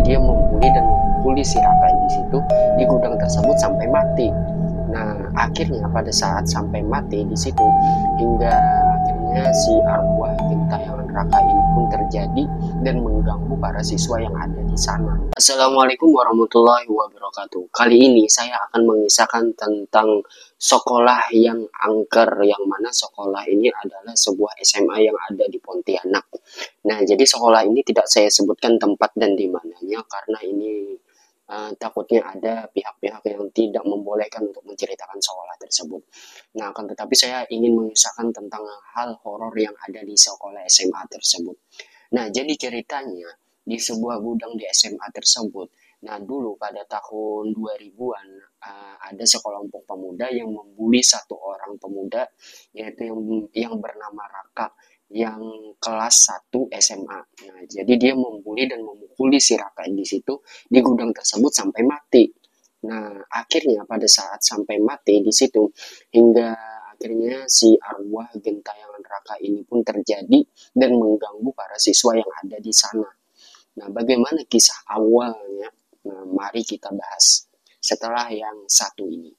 dia membuli dan memukuli si Raka di situ di gudang tersebut sampai mati. Nah, akhirnya pada saat sampai mati di situ, hingga akhirnya si arwah gentayangan Raka ini pun terjadi dan mengganggu para siswa yang ada di sana. Assalamualaikum warahmatullahi wabarakatuh. Kali ini saya akan mengisahkan tentang sekolah yang angker, yang mana sekolah ini adalah sebuah SMA yang ada di Pontianak. Nah, jadi sekolah ini tidak saya sebutkan tempat dan di mananya karena ini takutnya ada pihak-pihak yang tidak membolehkan untuk menceritakan sekolah tersebut. Nah, akan tetapi saya ingin mengisahkan tentang hal horor yang ada di sekolah SMA tersebut. Nah, jadi ceritanya di sebuah gudang di SMA tersebut. Nah, dulu pada tahun 2000-an ada sekelompok pemuda yang membuli satu orang pemuda, yaitu yang bernama Raka, yang kelas 1 SMA. Nah, jadi dia membuli dan memukuli si Raka di situ di gudang tersebut sampai mati. Nah, akhirnya pada saat sampai mati di situ, hingga akhirnya si arwah gentayangan Raka ini pun terjadi dan mengganggu para siswa yang ada di sana. Nah, bagaimana kisah awalnya? Nah, mari kita bahas setelah yang satu ini.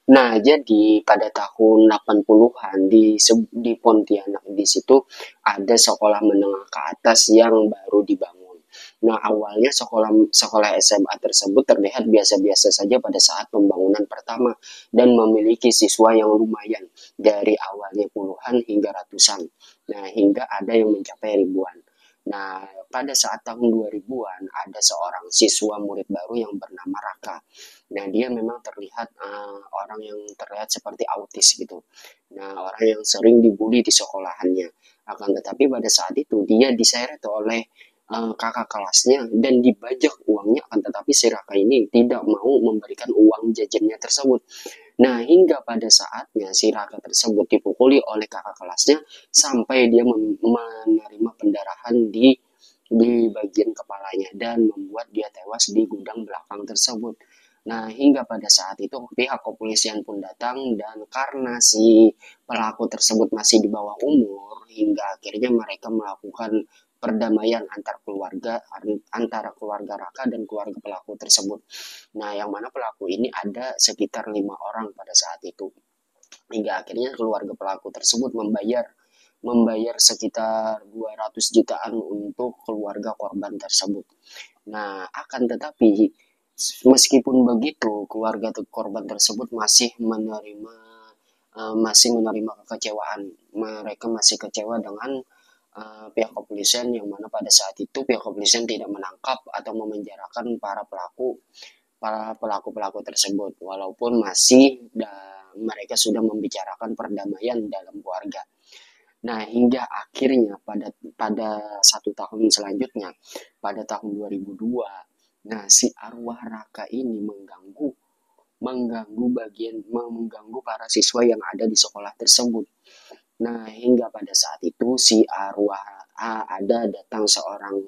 Nah, jadi pada tahun 80-an di Pontianak di situ ada sekolah menengah ke atas yang baru dibangun. Nah, awalnya sekolah SMA tersebut terlihat biasa-biasa saja pada saat pembangunan pertama dan memiliki siswa yang lumayan dari awalnya puluhan hingga ratusan. Nah, hingga ada yang mencapai ribuan. Nah, pada saat tahun 2000-an ada seorang siswa murid baru yang bernama Raka. Nah, dia memang terlihat orang yang terlihat seperti autis gitu. Nah, orang yang sering dibully di sekolahannya. Akan tetapi pada saat itu dia diseret oleh kakak kelasnya dan dibajak uangnya, akan tetapi si Raka ini tidak mau memberikan uang jajannya tersebut. Nah, hingga pada saatnya si Raka tersebut dipukuli oleh kakak kelasnya sampai dia menerima pendarahan di bagian kepalanya dan membuat dia tewas di gudang belakang tersebut. Nah, hingga pada saat itu pihak kepolisian pun datang dan karena si pelaku tersebut masih di bawah umur, hingga akhirnya mereka melakukan perdamaian antara keluarga Raka dan keluarga pelaku tersebut. Nah, yang mana pelaku ini ada sekitar 5 orang pada saat itu. Hingga akhirnya keluarga pelaku tersebut membayar sekitar 200 jutaan untuk keluarga korban tersebut. Nah, akan tetapi meskipun begitu, keluarga korban tersebut masih menerima kekecewaan. Mereka masih kecewa dengan pihak kepolisian, yang mana pada saat itu pihak kepolisian tidak menangkap atau memenjarakan para pelaku tersebut, walaupun mereka sudah membicarakan perdamaian dalam keluarga. Nah, hingga akhirnya pada 1 tahun selanjutnya, pada tahun 2002, nah si arwah Raka ini mengganggu para siswa yang ada di sekolah tersebut. Nah, hingga pada saat itu si arwah ada datang seorang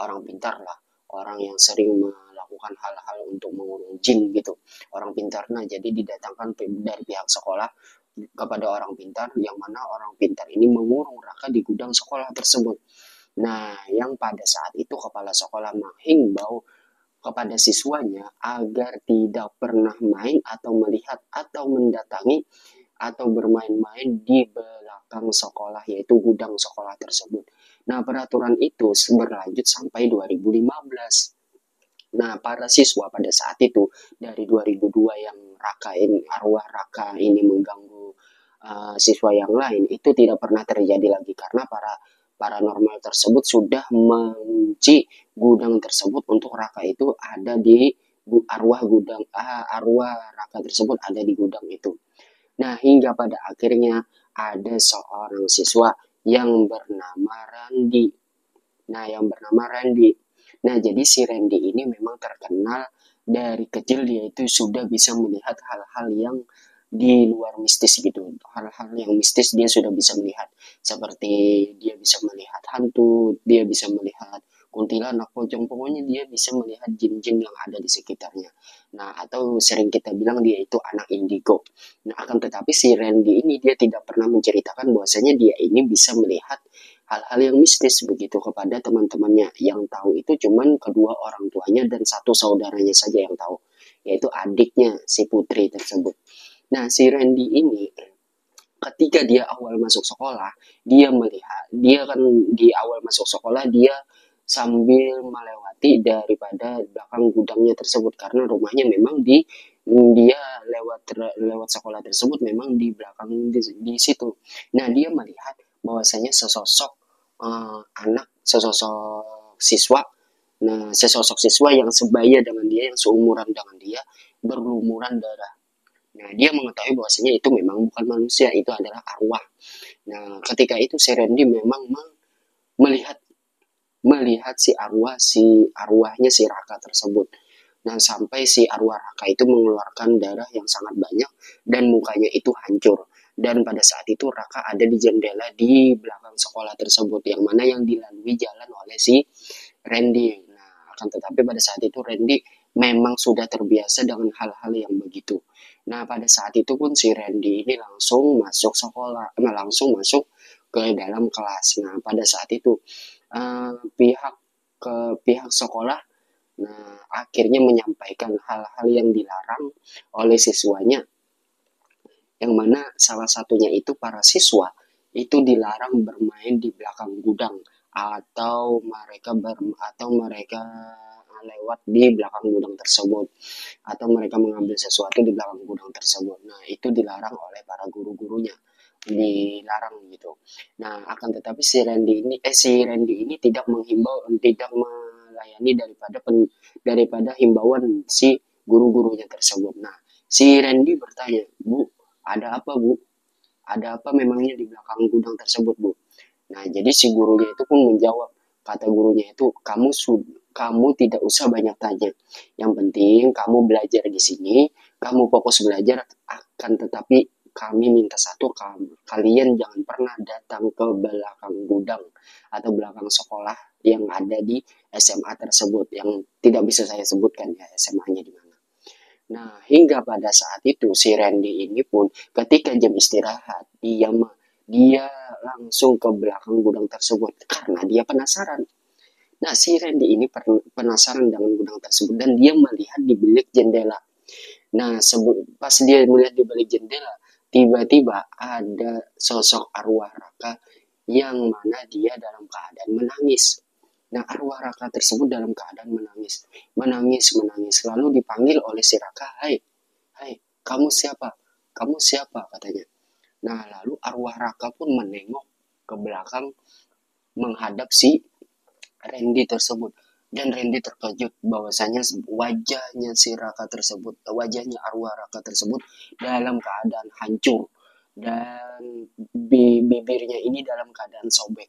orang pintar lah, orang yang sering melakukan hal-hal untuk mengurung jin gitu, orang pintar. Nah, jadi didatangkan dari pihak sekolah kepada orang pintar, yang mana orang pintar ini mengurung Raka di gudang sekolah tersebut. Nah, yang pada saat itu kepala sekolah menghimbau kepada siswanya agar tidak pernah main atau melihat atau mendatangi atau bermain-main di belakang sekolah, yaitu gudang sekolah tersebut. Nah, peraturan itu berlanjut sampai 2015. Nah, para siswa pada saat itu dari 2002 yang arwah Raka ini mengganggu siswa yang lain, itu tidak pernah terjadi lagi karena para paranormal tersebut sudah mengunci gudang tersebut untuk Raka itu ada di arwah Raka tersebut ada di gudang itu. Nah, hingga pada akhirnya ada seorang siswa yang bernama Randy. Nah, jadi si Randy ini memang terkenal dari kecil dia itu sudah bisa melihat hal-hal yang di luar mistis gitu. Hal-hal yang mistis dia sudah bisa melihat. Seperti dia bisa melihat hantu, dia bisa melihat kuntilanak, pocong, pokoknya dia bisa melihat jin-jin yang ada di sekitarnya. Nah, atau sering kita bilang dia itu anak indigo. Nah, akan tetapi si Randy ini dia tidak pernah menceritakan bahwasanya dia ini bisa melihat hal-hal yang mistis begitu kepada teman-temannya. Yang tahu itu cuman kedua orang tuanya dan satu saudaranya saja yang tahu, yaitu adiknya si Putri tersebut. Nah, si Randy ini ketika dia awal masuk sekolah, dia melihat, dia kan di awal masuk sekolah dia sambil melewati daripada belakang gudangnya tersebut karena rumahnya memang dia lewat sekolah tersebut memang di belakang di situ. Nah, dia melihat bahwasanya sesosok sesosok siswa, nah sesosok siswa yang sebaya dengan dia, yang seumuran dengan dia, berlumuran darah. Nah, dia mengetahui bahwasanya itu memang bukan manusia, itu adalah arwah. Nah, ketika itu si Randy memang melihat melihat si arwahnya si Raka tersebut. Nah, sampai si arwah Raka itu mengeluarkan darah yang sangat banyak dan mukanya itu hancur. Dan pada saat itu Raka ada di jendela di belakang sekolah tersebut, yang mana yang dilalui jalan oleh si Randy. Nah, akan tetapi pada saat itu Randy memang sudah terbiasa dengan hal-hal yang begitu. Nah, pada saat itu pun si Randy ini langsung masuk sekolah, langsung masuk ke dalam kelas. Nah, pada saat itu pihak pihak sekolah, nah akhirnya menyampaikan hal-hal yang dilarang oleh siswanya, yang mana salah satunya itu para siswa itu dilarang bermain di belakang gudang atau mereka lewat di belakang gudang tersebut, atau mereka mengambil sesuatu di belakang gudang tersebut. Nah, itu dilarang oleh para guru-gurunya, dilarang gitu. Nah, akan tetapi si Randy ini tidak menghimbau, tidak melayani daripada himbauan si guru-gurunya tersebut. Nah, si Randy bertanya, "Bu, ada apa, Bu? Ada apa memangnya di belakang gudang tersebut, Bu?" Nah, jadi si gurunya itu pun menjawab, kata gurunya itu, kamu tidak usah banyak tanya. Yang penting kamu belajar di sini, kamu fokus belajar, akan tetapi kami minta satu, kalian jangan pernah datang ke belakang gudang atau belakang sekolah yang ada di SMA tersebut, yang tidak bisa saya sebutkan ya SMA-nya di mana. Nah, hingga pada saat itu si Randy ini pun ketika jam istirahat, dia langsung ke belakang gudang tersebut karena dia penasaran. Nah, si Randy ini penasaran dengan gudang tersebut dan dia melihat di bilik jendela. Nah, pas dia melihat di balik jendela, tiba-tiba ada sosok arwah Raka yang mana dia dalam keadaan menangis. Nah, arwah Raka tersebut dalam keadaan menangis. Menangis, menangis. Lalu dipanggil oleh si Raka, "Hai, hai, kamu siapa? Kamu siapa?" katanya. Nah, lalu arwah Raka pun menengok ke belakang menghadap si Randy tersebut. Dan Randy terkejut bahwasanya wajahnya si Raka tersebut, wajahnya arwah Raka tersebut dalam keadaan hancur. Dan bibirnya ini dalam keadaan sobek.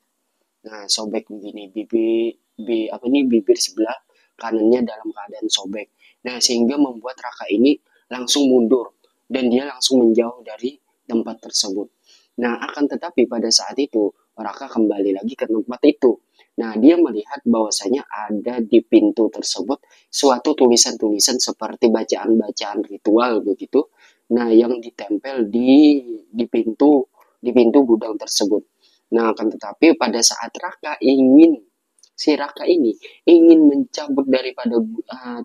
Nah, sobek begini, bibir sebelah kanannya dalam keadaan sobek. Nah, sehingga membuat Raka ini langsung mundur dan dia langsung menjauh dari tempat tersebut. Nah, akan tetapi pada saat itu Raka kembali lagi ke tempat itu. Nah, dia melihat bahwasanya ada di pintu tersebut suatu tulisan-tulisan seperti bacaan-bacaan ritual begitu. Nah, yang ditempel di pintu gudang tersebut. Nah, akan tetapi pada saat si Raka ini ingin mencabut daripada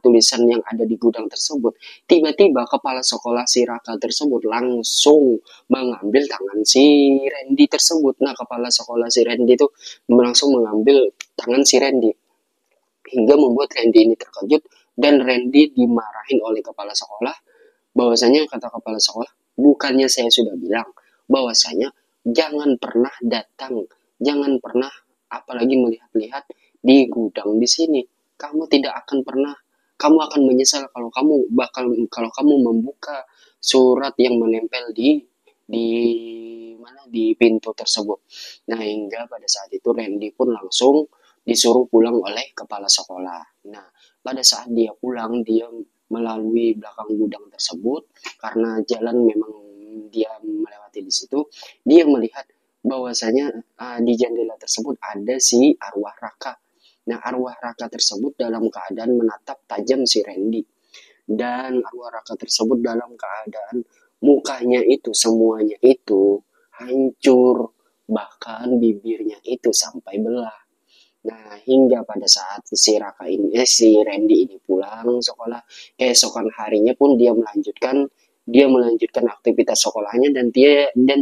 tulisan yang ada di gudang tersebut, tiba-tiba kepala sekolah si Raka tersebut langsung mengambil tangan si Randy tersebut. Nah, kepala sekolah si Randy itu langsung mengambil tangan si Randy hingga membuat Randy ini terkejut dan Randy dimarahin oleh kepala sekolah. Bahwasanya kata kepala sekolah, bukannya saya sudah bilang bahwasanya jangan pernah datang, jangan pernah apalagi melihat-lihat di gudang di sini. Kamu tidak akan pernah, kamu akan menyesal kalau kamu membuka surat yang menempel di di pintu tersebut. Nah, hingga pada saat itu Randy pun langsung disuruh pulang oleh kepala sekolah. Nah, pada saat dia pulang, dia melalui belakang gudang tersebut karena jalan memang dia melewati di situ, dia melihat bahwasanya di jendela tersebut ada si arwah Raka. Nah, arwah Raka tersebut dalam keadaan menatap tajam si Randy. Dan arwah Raka tersebut dalam keadaan mukanya itu semuanya itu hancur, bahkan bibirnya itu sampai belah. Nah, hingga pada saat si Randy ini pulang sekolah, keesokan harinya pun dia melanjutkan aktivitas sekolahnya, dan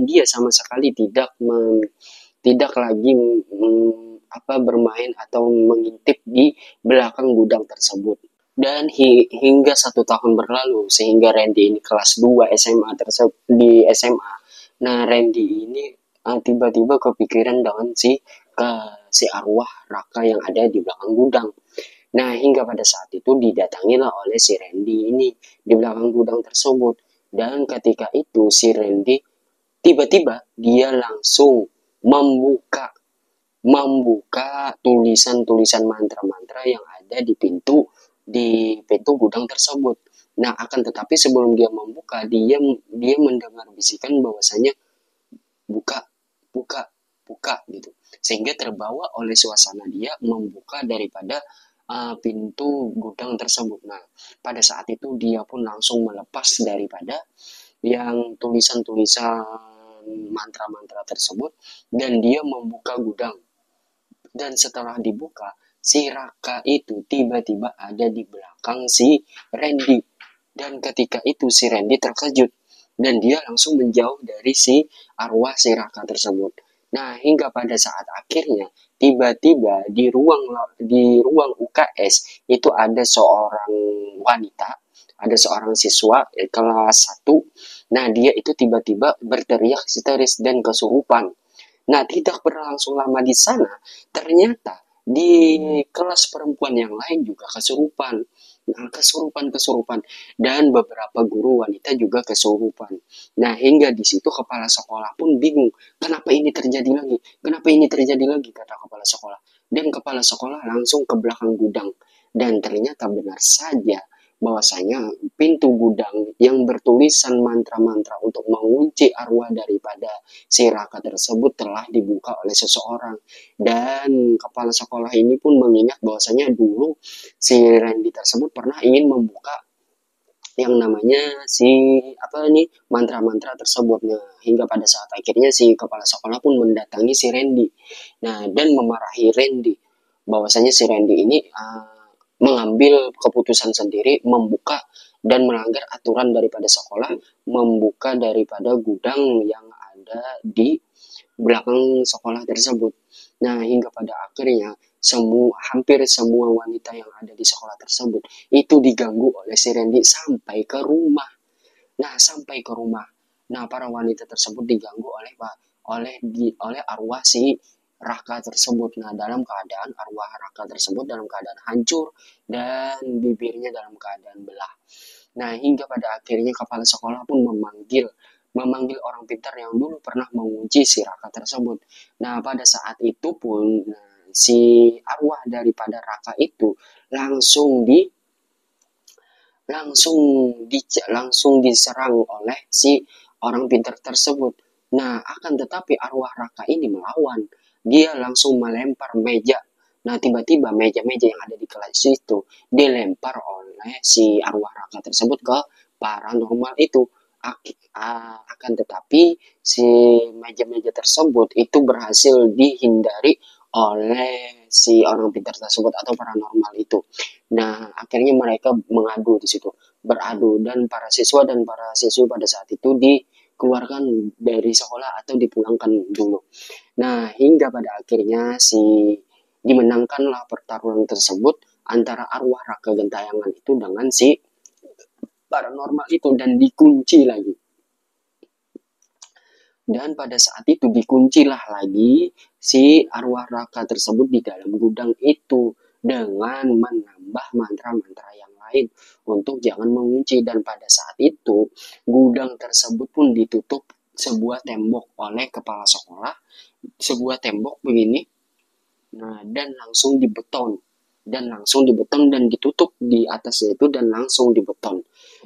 dia sama sekali tidak lagi bermain atau mengintip di belakang gudang tersebut. Dan hingga 1 tahun berlalu sehingga Randy ini kelas 2 SMA tersebut di SMA. Nah, Randy ini tiba-tiba kepikiran dengan si arwah Raka yang ada di belakang gudang. Nah, hingga pada saat itu didatangilah oleh si Randy ini di belakang gudang tersebut. Dan ketika itu si Randy tiba-tiba dia langsung membuka membuka tulisan-tulisan mantra-mantra yang ada di pintu gudang tersebut. Nah, akan tetapi sebelum dia membuka, dia mendengar bisikan bahwasanya buka, buka, buka gitu. Sehingga terbawa oleh suasana dia membuka daripada pintu gudang tersebut. Nah, pada saat itu dia pun langsung melepas daripada yang tulisan-tulisan mantra-mantra tersebut, dan dia membuka gudang. Dan setelah dibuka, si Raka itu tiba-tiba ada di belakang si Randy. Dan ketika itu si Randy terkejut dan dia langsung menjauh dari si arwah si Raka tersebut. Nah, hingga pada saat akhirnya tiba-tiba di ruang UKS itu ada seorang wanita, ada seorang siswa kelas 1. Nah, dia itu tiba-tiba berteriak histeris dan kesurupan. Nah, tidak berlangsung lama di sana, ternyata di kelas perempuan yang lain juga kesurupan. Nah, kesurupan, dan beberapa guru wanita juga kesurupan. Nah, hingga di situ kepala sekolah pun bingung, kenapa ini terjadi lagi? Kenapa ini terjadi lagi? Kata kepala sekolah. Dan kepala sekolah langsung ke belakang gudang. Dan ternyata benar saja bahwasanya pintu gudang yang bertulisan mantra-mantra untuk mengunci arwah daripada si Raka tersebut telah dibuka oleh seseorang. Dan kepala sekolah ini pun mengingat bahwasanya dulu si Randy tersebut pernah ingin membuka yang namanya mantra-mantra tersebut. Nah, hingga pada saat akhirnya si kepala sekolah pun mendatangi si Randy. Nah, dan memarahi Randy bahwasanya si Randy ini mengambil keputusan sendiri membuka dan melanggar aturan daripada sekolah, membuka daripada gudang yang ada di belakang sekolah tersebut. Nah, hingga pada akhirnya hampir semua wanita yang ada di sekolah tersebut itu diganggu oleh si Randy sampai ke rumah. Nah, para wanita tersebut diganggu oleh arwah si Raka tersebut. Nah, dalam keadaan arwah Raka tersebut dalam keadaan hancur dan bibirnya dalam keadaan belah. Nah, hingga pada akhirnya kepala sekolah pun memanggil orang pintar yang dulu pernah mengunci si Raka tersebut. Nah, pada saat itu pun si arwah daripada Raka itu langsung diserang oleh si orang pintar tersebut. Nah, akan tetapi arwah Raka ini melawan. Dia langsung melempar meja. Nah, tiba-tiba meja-meja yang ada di kelas itu dilempar oleh si arwah Raka tersebut ke paranormal itu. Akan tetapi si meja-meja tersebut itu berhasil dihindari oleh si orang pintar tersebut atau paranormal itu. Nah, akhirnya mereka beradu, dan para siswa dan para siswi pada saat itu dikeluarkan dari sekolah atau dipulangkan dulu. Nah, hingga pada akhirnya dimenangkanlah pertarungan tersebut antara arwah Raka Gentayangan itu dengan si paranormal itu, dan dikunci lagi. Dan pada saat itu dikuncilah lagi si arwah Raka tersebut di dalam gudang itu dengan menambah mantra-mantra yang lain untuk jangan mengunci. Dan pada saat itu gudang tersebut pun ditutup sebuah tembok oleh kepala sekolah, sebuah tembok begini. Nah, dan langsung dibeton dan ditutup di atasnya itu dan langsung dibeton.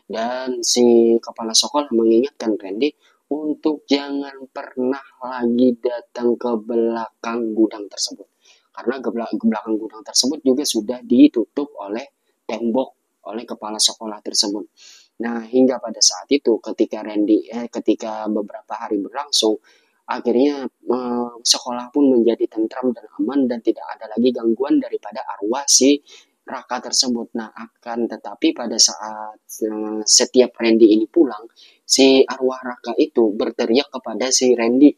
Dan si kepala sekolah mengingatkan Randy untuk jangan pernah lagi datang ke belakang gudang tersebut. karena belakang gudang tersebut juga sudah ditutup oleh tembok oleh kepala sekolah tersebut. Nah, hingga pada saat itu ketika beberapa hari berlangsung, akhirnya sekolah pun menjadi tentram dan aman dan tidak ada lagi gangguan daripada arwah si Raka tersebut. Nah, akan tetapi pada saat setiap Randy ini pulang, si arwah Raka itu berteriak kepada si Randy.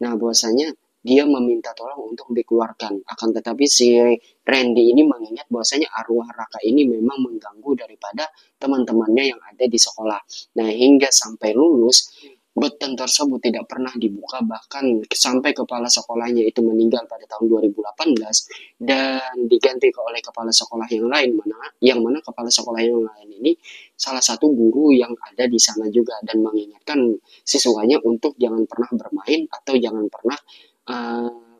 Nah, bahwasanya dia meminta tolong untuk dikeluarkan. Akan tetapi si Randy ini mengingat bahwasanya arwah Raka ini memang mengganggu daripada teman-temannya yang ada di sekolah. Nah, hingga sampai lulus, beten tersebut tidak pernah dibuka, bahkan sampai kepala sekolahnya itu meninggal pada tahun 2018 dan diganti oleh kepala sekolah yang mana kepala sekolah yang lain ini salah satu guru yang ada di sana juga dan mengingatkan siswanya untuk jangan pernah bermain atau jangan pernah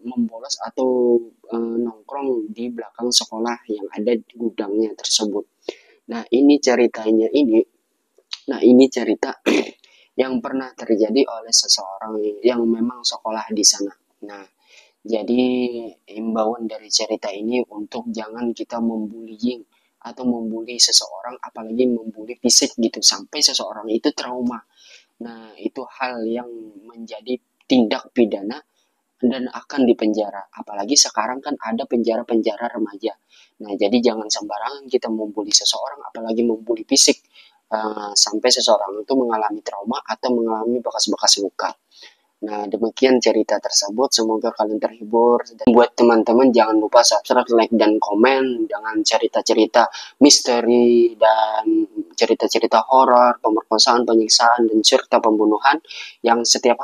membolos atau nongkrong di belakang sekolah yang ada di gudangnya tersebut. Nah, ini ceritanya ini. Nah, ini cerita yang pernah terjadi oleh seseorang yang memang sekolah di sana. Nah, jadi imbauan dari cerita ini untuk jangan kita membullying atau membuli seseorang, apalagi membuli fisik gitu, sampai seseorang itu trauma. Nah, itu hal yang menjadi tindak pidana dan akan dipenjara. Apalagi sekarang kan ada penjara-penjara remaja. Nah, jadi jangan sembarangan kita membuli seseorang, apalagi membuli fisik, sampai seseorang itu mengalami trauma atau mengalami bekas-bekas luka. Nah, demikian cerita tersebut. Semoga kalian terhibur. Dan buat teman-teman, jangan lupa subscribe, like, dan komen dengan cerita-cerita misteri dan cerita-cerita horor, pemerkosaan, penyiksaan, dan serta pembunuhan yang setiap hari